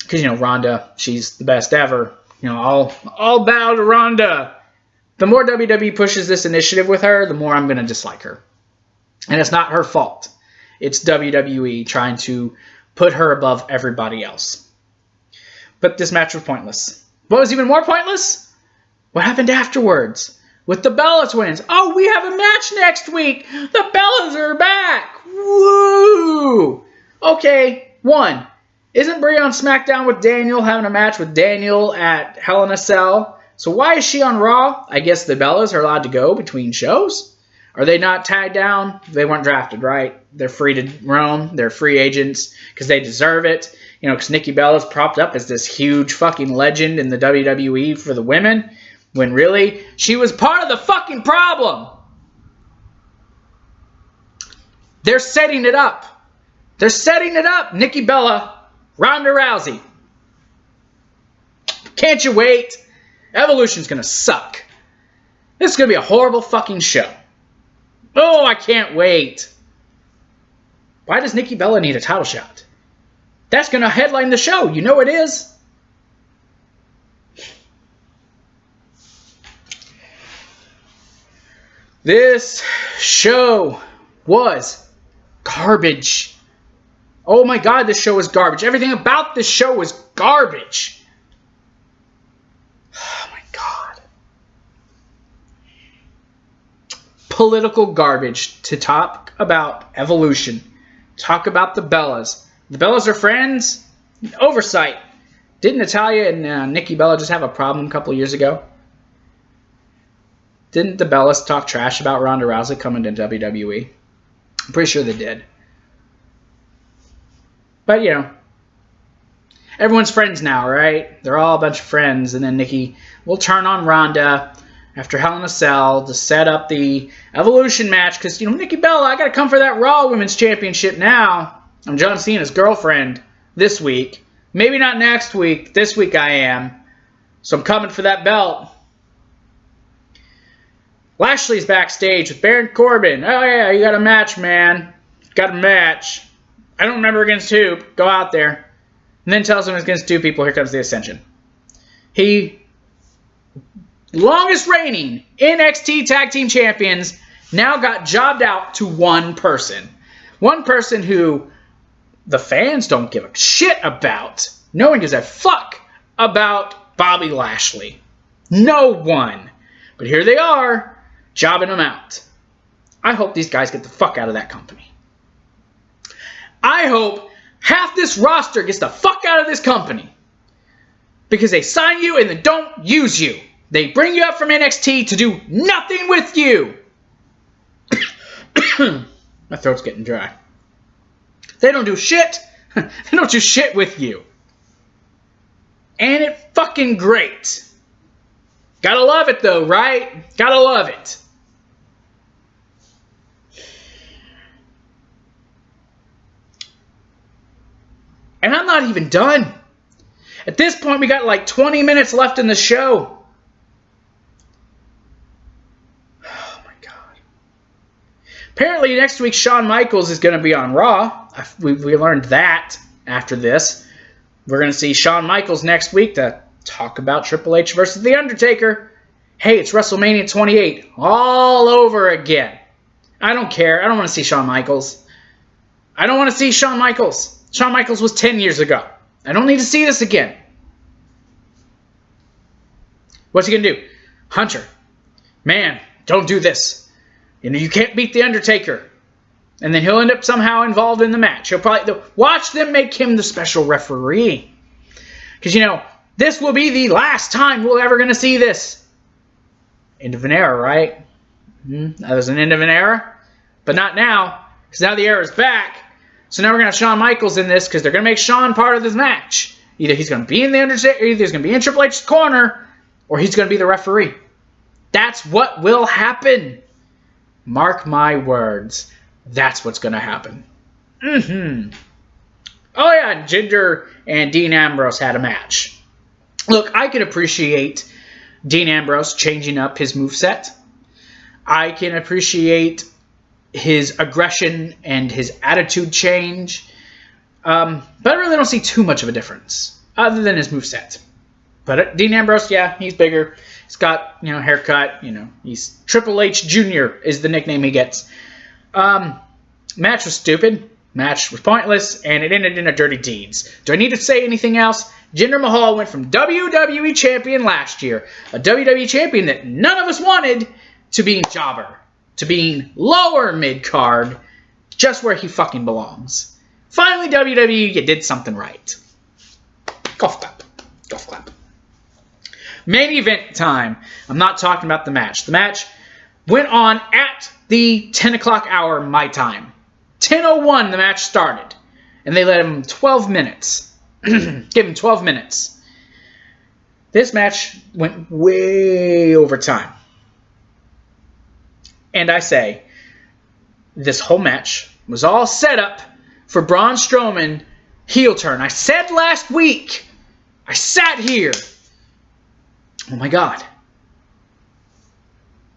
Because, you know, Ronda, she's the best ever. You know, I'll bow to Ronda. The more WWE pushes this initiative with her, the more I'm going to dislike her. And it's not her fault. It's WWE trying to put her above everybody else. But this match was pointless. What was even more pointless? What happened afterwards? With the Bellas wins. Oh, we have a match next week. The Bellas are back. Woo! Okay, 1. Isn't Brie on SmackDown with Daniel having a match with Daniel at Hell in a Cell? So why is she on Raw? I guess the Bellas are allowed to go between shows. Are they not tied down? They weren't drafted, right? They're free to roam. They're free agents because they deserve it. You know, because Nikki Bella's propped up as this huge fucking legend in the WWE for the women, when really, she was part of the fucking problem. They're setting it up. They're setting it up. Nikki Bella, Ronda Rousey. Can't you wait? Evolution's going to suck. This is going to be a horrible fucking show. Oh, I can't wait. Why does Nikki Bella need a title shot? That's going to headline the show. You know it is. This show was garbage. Oh my God, this show was garbage. Everything about this show was garbage. Oh my God. Political garbage to talk about Evolution. Talk about the Bellas. The Bellas are friends. Oversight. Didn't Natalya and Nikki Bella just have a problem a couple years ago? Didn't the Bellas talk trash about Ronda Rousey coming to WWE? I'm pretty sure they did. But, you know, everyone's friends now, right? They're all a bunch of friends. And then Nikki will turn on Ronda after Hell in a Cell to set up the Evolution match. Because, Nikki Bella, I got to come for that Raw Women's Championship now. I'm John Cena's girlfriend this week. Maybe not next week. This week I am. So I'm coming for that belt. Lashley's backstage with Baron Corbin. Oh, yeah, you got a match, man. Got a match. I don't remember against who. Go out there. And then tells him it's against 2 people. Here comes the Ascension. He, longest reigning NXT Tag Team Champions, now got jobbed out to one person. One person who the fans don't give a shit about. No one gives a fuck about Bobby Lashley. No one. But here they are, jobbing him out. I hope these guys get the fuck out of that company. I hope half this roster gets the fuck out of this company. Because they sign you and then don't use you. They bring you up from NXT to do nothing with you. My throat's getting dry. They don't do shit. They don't do shit with you. And it's fucking great. Gotta love it though, right? Gotta love it. And I'm not even done. At this point, we got like 20 minutes left in the show. Oh my God. Apparently next week, Shawn Michaels is going to be on Raw. We learned that after this. We're going to see Shawn Michaels next week to talk about Triple H versus The Undertaker. Hey, it's WrestleMania 28 all over again. I don't care. I don't want to see Shawn Michaels. I don't want to see Shawn Michaels. Shawn Michaels was 10 years ago. I don't need to see this again. What's he going to do? Hunter, man, don't do this. You can't beat The Undertaker. And then he'll end up somehow involved in the match. He'll probably watch them make him the special referee. Because, this will be the last time we're ever going to see this. End of an era, right? That was an end of an era. But not now. Because now the era's back. So now we're going to have Shawn Michaels in this because they're going to make Shawn part of this match. Either he's going to be in The Undertaker, either he's going to be in Triple H's corner, or he's going to be the referee. That's what will happen. Mark my words. That's what's going to happen. Oh yeah, Jinder and Dean Ambrose had a match. Look, I can appreciate Dean Ambrose changing up his moveset. I can appreciate his aggression and his attitude change. But I really don't see too much of a difference other than his moveset. But Dean Ambrose, yeah, he's bigger. He's got, haircut. He's Triple H Jr. is the nickname he gets. Match was stupid. Match was pointless. And it ended in a dirty deeds. Do I need to say anything else? Jinder Mahal went from WWE champion last year, a WWE champion that none of us wanted, to being jobber. To being lower mid-card, just where he fucking belongs. Finally, WWE, you did something right. Golf clap. Golf clap. Main event time. I'm not talking about the match. The match went on at the 10 o'clock hour my time. 10:01 the match started. And they let him 12 minutes. Give him 12 minutes. This match went way over time. And I say, this whole match was all set up for Braun Strowman heel turn. I said last week, I sat here. Oh my God.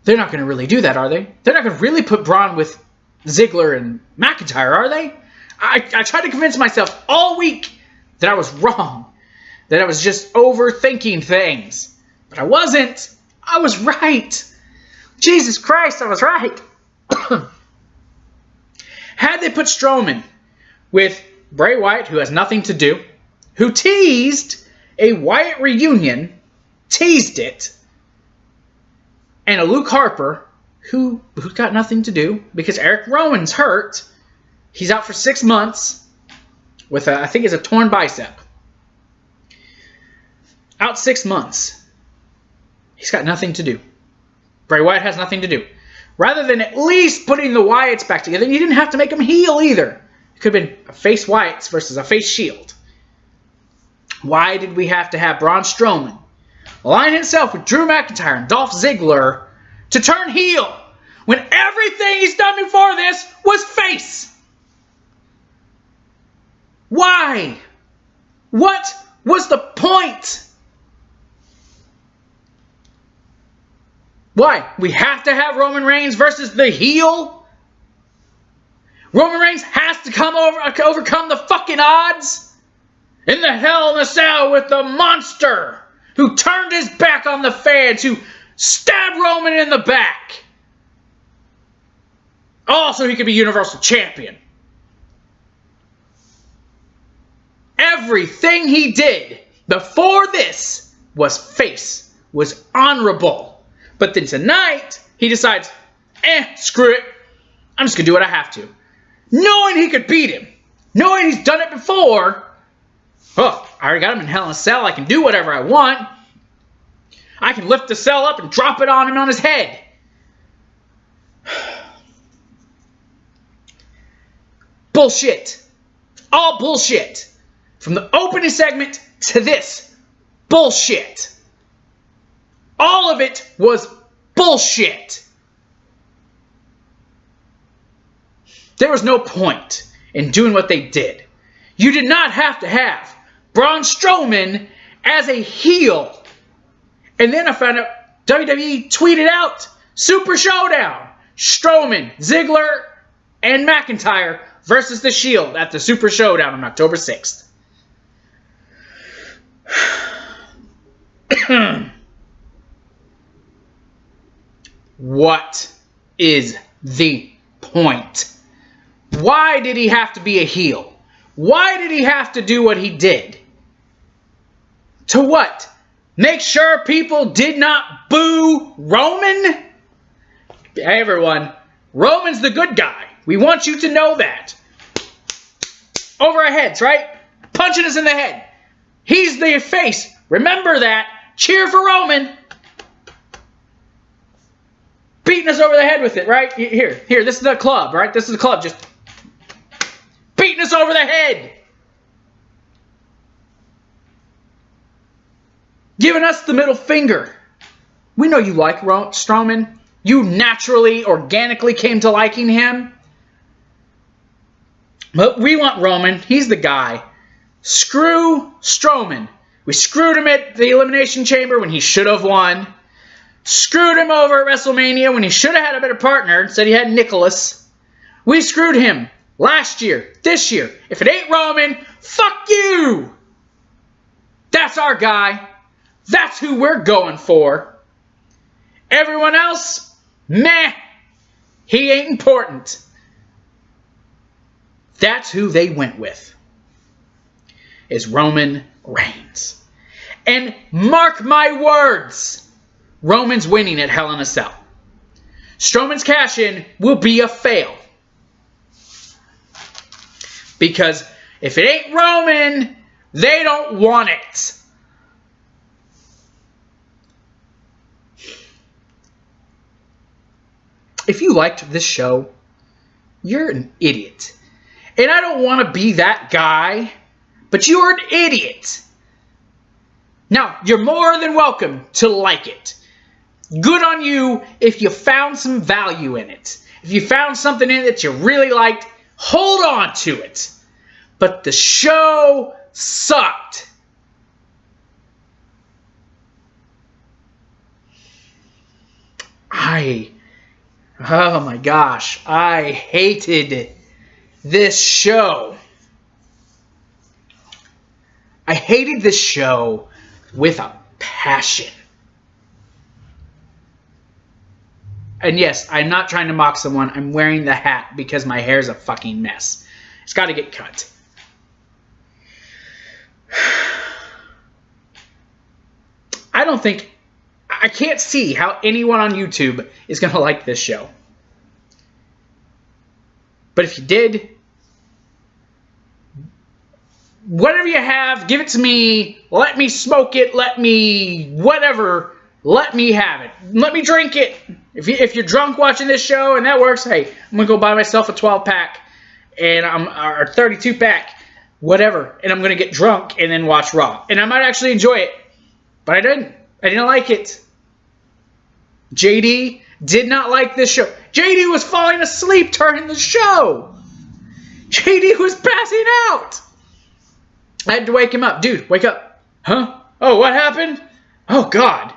They're not going to really do that, are they? They're not going to really put Braun with Ziggler and McIntyre, are they? I tried to convince myself all week that I was wrong. That I was just overthinking things. But I wasn't. I was right. Jesus Christ, I was right. Had they put Strowman with Bray Wyatt, who has nothing to do, who teased a Wyatt reunion, teased it, and a Luke Harper, who's got nothing to do, because Eric Rowan's hurt. He's out for 6 months with, I think it's a torn bicep. Out 6 months. He's got nothing to do. Bray Wyatt has nothing to do. Rather than at least putting the Wyatts back together, you didn't have to make them heel either. It could have been a face Wyatts versus a face Shield. Why did we have to have Braun Strowman align himself with Drew McIntyre and Dolph Ziggler to turn heel when everything he's done before this was face? Why? What was the point? Why? We have to have Roman Reigns versus the heel? Roman Reigns has to overcome the fucking odds? In the Hell in a Cell with the monster who turned his back on the fans, who stabbed Roman in the back. Also, he could be Universal Champion. Everything he did before this was face, was honorable. But then tonight, he decides, screw it. I'm just going to do what I have to. Knowing he could beat him. Knowing he's done it before. Oh, I already got him in Hell in a Cell. I can do whatever I want. I can lift the cell up and drop it on him on his head. Bullshit. All bullshit. From the opening segment to this. Bullshit. All of it was bullshit. There was no point in doing what they did. You did not have to have Braun Strowman as a heel. And then I found out WWE tweeted out Super Showdown. Strowman, Ziggler, and McIntyre versus The Shield at the Super Showdown on October 6th. What is the point? Why did he have to be a heel? Why did he have to do what he did? To what? Make sure people did not boo Roman? Hey everyone, Roman's the good guy. We want you to know that. Over our heads, right? Punching us in the head. He's the face. Remember that. Cheer for Roman. Beating us over the head with it, right? Here, this is the club, right? This is the club, just beating us over the head. Giving us the middle finger. We know you like Strowman. You naturally, organically came to liking him. But we want Roman. He's the guy. Screw Strowman. We screwed him at the Elimination Chamber when he should have won. Screwed him over at WrestleMania when he should have had a better partner. Instead he had Nicholas. We screwed him last year, this year. If it ain't Roman, fuck you. That's our guy. That's who we're going for. Everyone else, meh. He ain't important. That's who they went with. Is Roman Reigns. And mark my words. Roman's winning at Hell in a Cell. Strowman's cash-in will be a fail. Because if it ain't Roman, they don't want it. If you liked this show, you're an idiot. And I don't want to be that guy, but you're an idiot. Now, you're more than welcome to like it. Good on you if you found some value in it. If you found something in it that you really liked, hold on to it. But the show sucked. Oh my gosh, I hated this show. I hated this show with a passion. And yes, I'm not trying to mock someone. I'm wearing the hat because my hair is a fucking mess. It's got to get cut. I can't see how anyone on YouTube is going to like this show. But if you did, whatever you have, give it to me. Let me smoke it. Let me whatever. Let me have it. Let me drink it. If you're drunk watching this show and that works, hey, I'm going to go buy myself a 12-pack and or 32-pack, whatever. And I'm going to get drunk and then watch Raw. And I might actually enjoy it. But I didn't. I didn't like it. JD did not like this show. JD was falling asleep during the show. JD was passing out. I had to wake him up. Dude, wake up. Huh? Oh, what happened? Oh, God.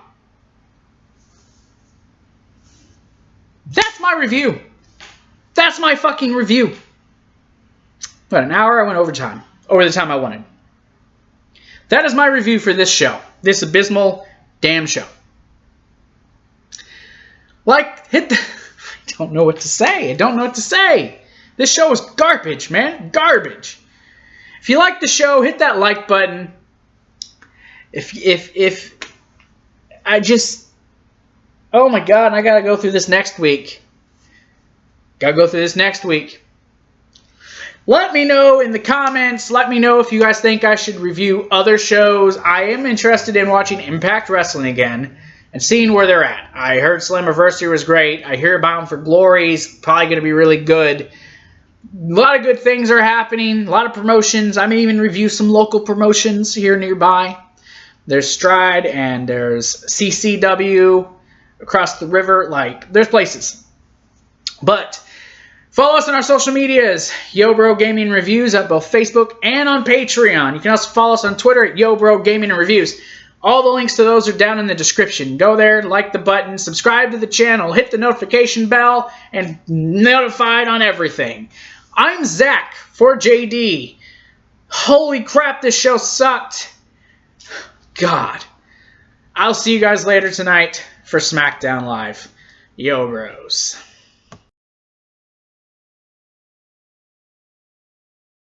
That's my review. That's my fucking review. About an hour, I went overtime. Over the time I wanted. That is my review for this show. This abysmal damn show. Like, hit the... I don't know what to say. I don't know what to say. This show is garbage, man. Garbage. If you like the show, hit that like button. If I just... Oh my God, I gotta go through this next week. Gotta go through this next week. Let me know in the comments. Let me know if you guys think I should review other shows. I am interested in watching Impact Wrestling again and seeing where they're at. I heard Slammiversary was great. I hear Bound for Glory's probably going to be really good. A lot of good things are happening. A lot of promotions. I may even review some local promotions here nearby. There's Stride and there's CCW across the river. Like, there's places. But follow us on our social medias, YoBro Gaming Reviews at both Facebook and on Patreon. You can also follow us on Twitter at YoBro Gaming and Reviews. All the links to those are down in the description. Go there, like the button, subscribe to the channel, hit the notification bell, and notified on everything. I'm Zach for JD. Holy crap, this show sucked. God. I'll see you guys later tonight for SmackDown Live. Yo, bros.